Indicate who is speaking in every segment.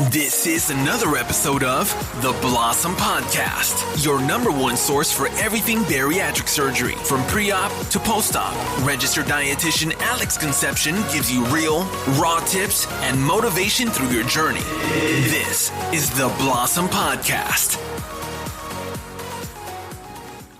Speaker 1: This is another episode of The Blossom Podcast, your number one source for everything bariatric surgery, from pre-op to post-op. Registered dietitian Alex Conception gives you real, raw tips and motivation through your journey. This is The Blossom Podcast.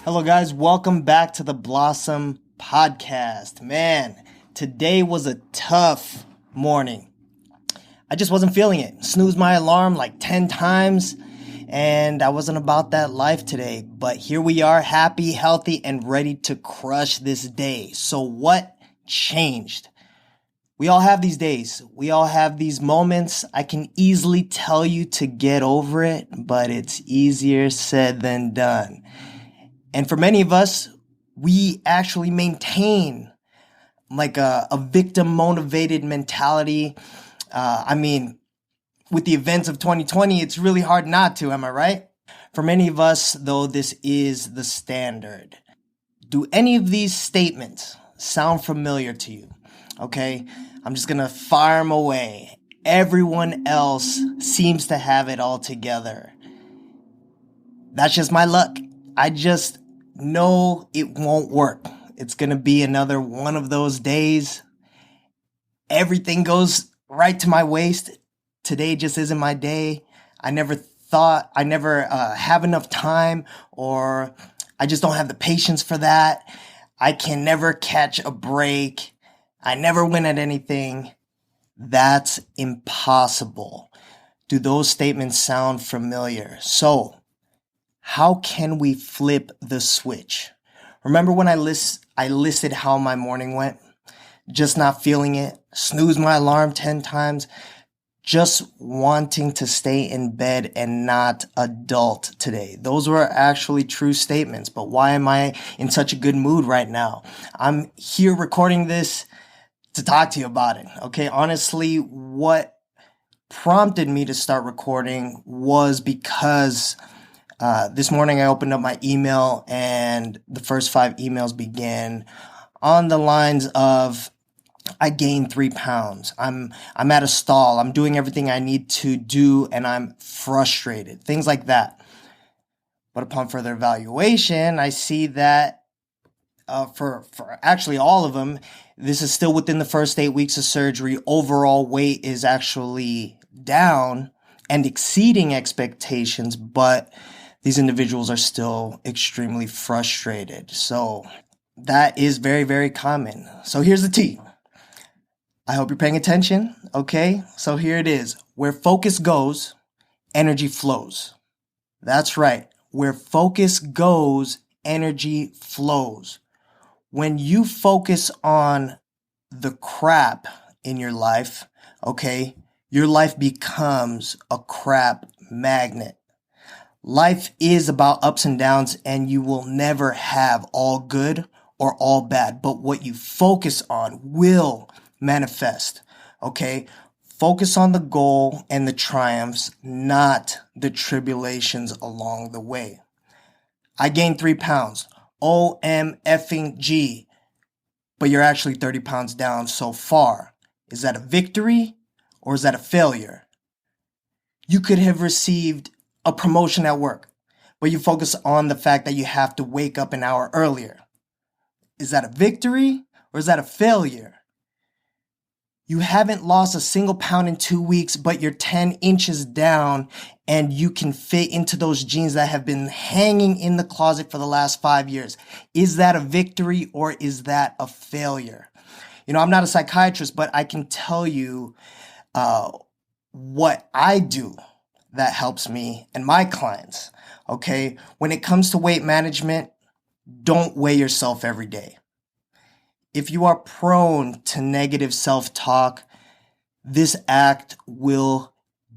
Speaker 2: Hello guys, welcome back to The Blossom Podcast. Man, today was a tough morning. I just wasn't feeling it. Snoozed my alarm like 10 times and I wasn't about that life today. But here we are, happy, healthy, and ready to crush this day. So what changed? We all have these days. We all have these moments. I can easily tell you to get over it, but it's easier said than done. And for many of us, we actually maintain like a victim-motivated mentality. With the events of 2020, it's really hard not to, am I right? For many of us, though, this is the standard. Do any of these statements sound familiar to you? Okay, I'm just gonna fire them away. Everyone else seems to have it all together. That's just my luck. I just know it won't work. It's gonna be another one of those days. Everything goes right to my waist. Today just isn't my day. I never have enough time, or I just don't have the patience for that. I can never catch a break. I never win at anything. That's impossible. Do those statements sound familiar? So, how can we flip the switch? Remember when I listed how my morning went? Just not feeling it, snooze my alarm 10 times, just wanting to stay in bed and not adult today. Those were actually true statements, but why am I in such a good mood right now? I'm here recording this to talk to you about it, okay? Honestly, what prompted me to start recording was because this morning I opened up my email and the first 5 emails began on the lines of, I gained 3 pounds. I'm at a stall. I'm doing everything I need to do and I'm frustrated. Things like that. But upon further evaluation, I see that for actually all of them, this is still within the first 8 weeks of surgery. Overall weight is actually down and exceeding expectations, but these individuals are still extremely frustrated. So that is very, very common. So here's the tea. I hope you're paying attention, okay? So here it is. Where focus goes, energy flows. That's right. Where focus goes, energy flows. When you focus on the crap in your life, okay, your life becomes a crap magnet. Life is about ups and downs, and you will never have all good or all bad. But what you focus on will manifest, okay? Focus on the goal and the triumphs, not the tribulations along the way. I gained 3 pounds. OMFG. But you're actually 30 pounds down so far. Is that a victory or is that a failure? You could have received a promotion at work, but you focus on the fact that you have to wake up an hour earlier. Is that a victory or is that a failure? You haven't lost a single pound in 2 weeks, but you're 10 inches down and you can fit into those jeans that have been hanging in the closet for the last 5 years. Is that a victory or is that a failure? You know, I'm not a psychiatrist, but I can tell you what I do that helps me and my clients, okay? When it comes to weight management, don't weigh yourself every day. If you are prone to negative self-talk, this act will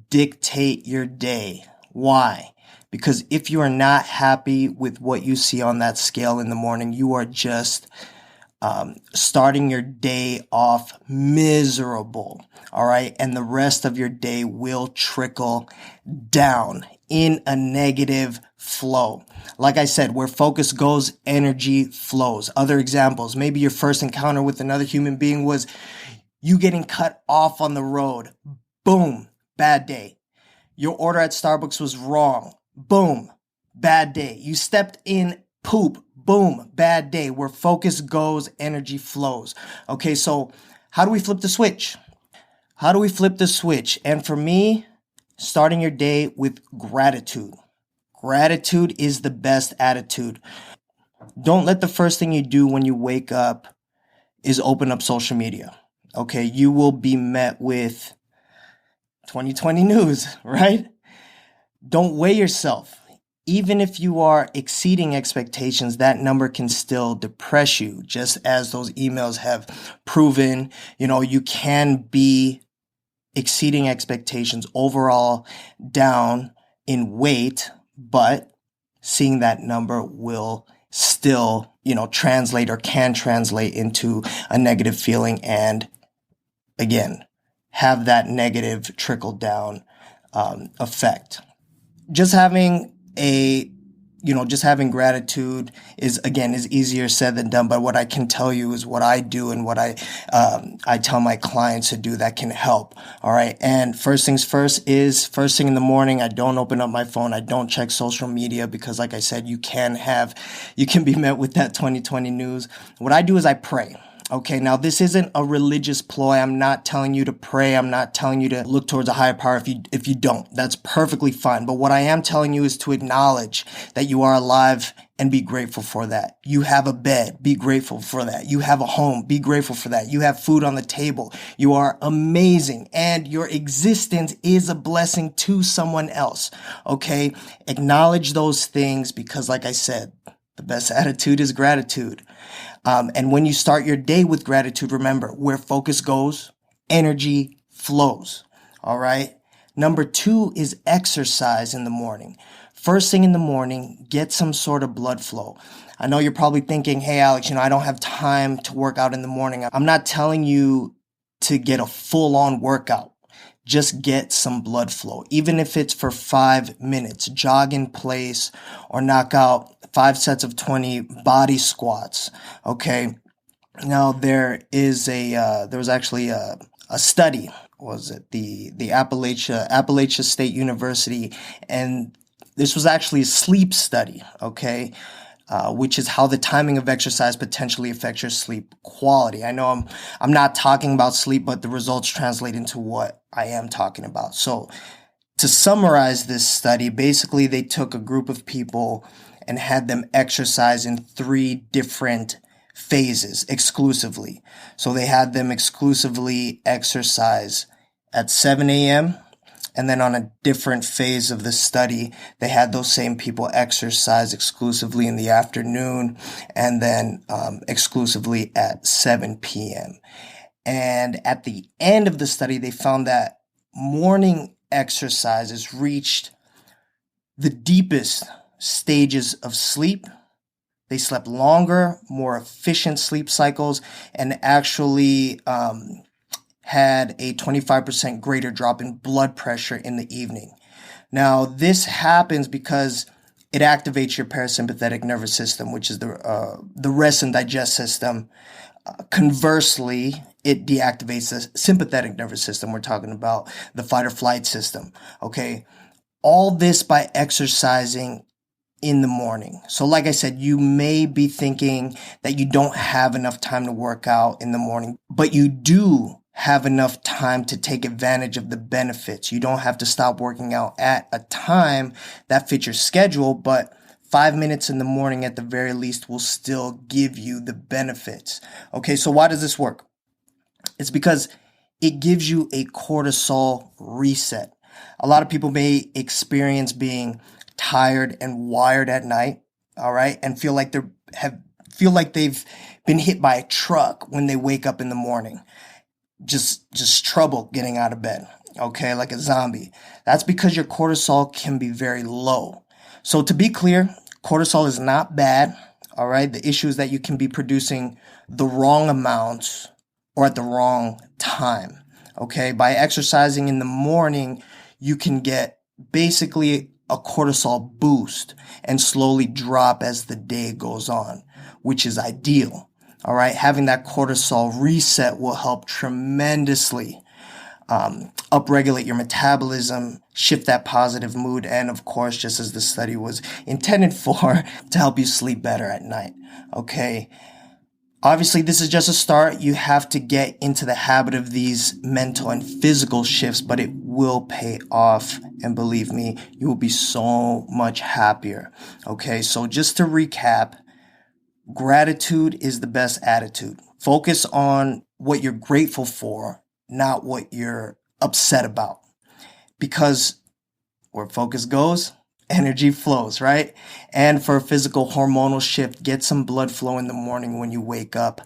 Speaker 2: dictate your day. Why? Because if you are not happy with what you see on that scale in the morning, you are just starting your day off miserable, all right? And the rest of your day will trickle down in a negative flow. Like I said, where focus goes, energy flows. Other examples, maybe your first encounter with another human being was you getting cut off on the road. Boom, bad day. Your order at Starbucks was wrong. Boom, bad day. You stepped in poop. Boom, bad day. Where focus goes, energy flows. Okay, so how do we flip the switch? How do we flip the switch? And for me, starting your day with gratitude. Gratitude is the best attitude. Don't let the first thing you do when you wake up is open up social media. Okay, you will be met with 2020 news, right? Don't weigh yourself. Even if you are exceeding expectations, that number can still depress you, just as those emails have proven. You can be exceeding expectations overall down in weight, but seeing that number will still, translate or can translate into a negative feeling and, again, have that negative trickle down effect. Just having gratitude is easier said than done. But what I can tell you is what I do and what I tell my clients to do that can help. All right. And first things first is first thing in the morning. I don't open up my phone. I don't check social media because, like I said, you can be met with that 2020 news. What I do is I pray. Okay, now this isn't a religious ploy. I'm not telling you to pray. I'm not telling you to look towards a higher power if you don't. That's perfectly fine. But what I am telling you is to acknowledge that you are alive and be grateful for that. You have a bed. Be grateful for that. You have a home. Be grateful for that. You have food on the table. You are amazing. And your existence is a blessing to someone else. Okay, acknowledge those things because, like I said, the best attitude is gratitude. And when you start your day with gratitude, remember, where focus goes, energy flows. All right. Number 2 is exercise in the morning. First thing in the morning, get some sort of blood flow. I know you're probably thinking, hey, Alex, I don't have time to work out in the morning. I'm not telling you to get a full-on workout. Just get some blood flow, even if it's for 5 minutes. Jog in place or knock out 5 sets of 20 body squats. Okay. Now there was actually a study. Was it the Appalachia State University, and this was actually a sleep study. Okay. Which is how the timing of exercise potentially affects your sleep quality. I know I'm not talking about sleep, but the results translate into what I am talking about. So to summarize this study, basically they took a group of people and had them exercise in 3 different phases exclusively. So they had them exclusively exercise at 7 a.m., and then on a different phase of the study, they had those same people exercise exclusively in the afternoon and then exclusively at 7 p.m. And at the end of the study, they found that morning exercises reached the deepest stages of sleep. They slept longer, more efficient sleep cycles, and actually had a 25% greater drop in blood pressure in the evening. Now, this happens because it activates your parasympathetic nervous system, which is the rest and digest system. Conversely, it deactivates the sympathetic nervous system. We're talking about the fight or flight system. Okay. All this by exercising in the morning. So like I said, you may be thinking that you don't have enough time to work out in the morning, but you do have enough time to take advantage of the benefits. You don't have to stop working out at a time that fits your schedule, but 5 minutes in the morning at the very least will still give you the benefits. Okay, so why does this work? It's because it gives you a cortisol reset. A lot of people may experience being tired and wired at night, all right, and feel like they've been hit by a truck when they wake up in the morning. Just trouble getting out of bed, okay, like a zombie. That's because your cortisol can be very low. So to be clear, cortisol is not bad, all right? The issue is that you can be producing the wrong amounts or at the wrong time, okay? By exercising in the morning, you can get basically a cortisol boost and slowly drop as the day goes on, which is ideal. All right, having that cortisol reset will help tremendously. upregulate your metabolism, shift that positive mood, and of course, just as the study was intended for, to help you sleep better at night. Okay. Obviously, this is just a start. You have to get into the habit of these mental and physical shifts, but it will pay off. And believe me, you will be so much happier. Okay, so just to recap, gratitude is the best attitude. Focus on what you're grateful for, not what you're upset about. Because where focus goes, energy flows, right? And for a physical hormonal shift, get some blood flow in the morning when you wake up.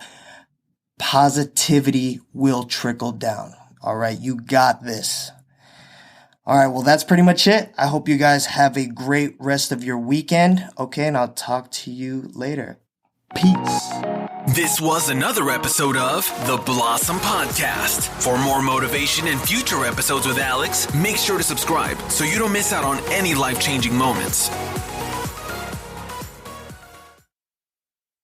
Speaker 2: Positivity will trickle down. All right, you got this. All right, well, that's pretty much it. I hope you guys have a great rest of your weekend. Okay, and I'll talk to you later. Peace.
Speaker 1: This was another episode of the Blossom Podcast. For more motivation and future episodes with Alex, make sure to subscribe so you don't miss out on any life-changing moments.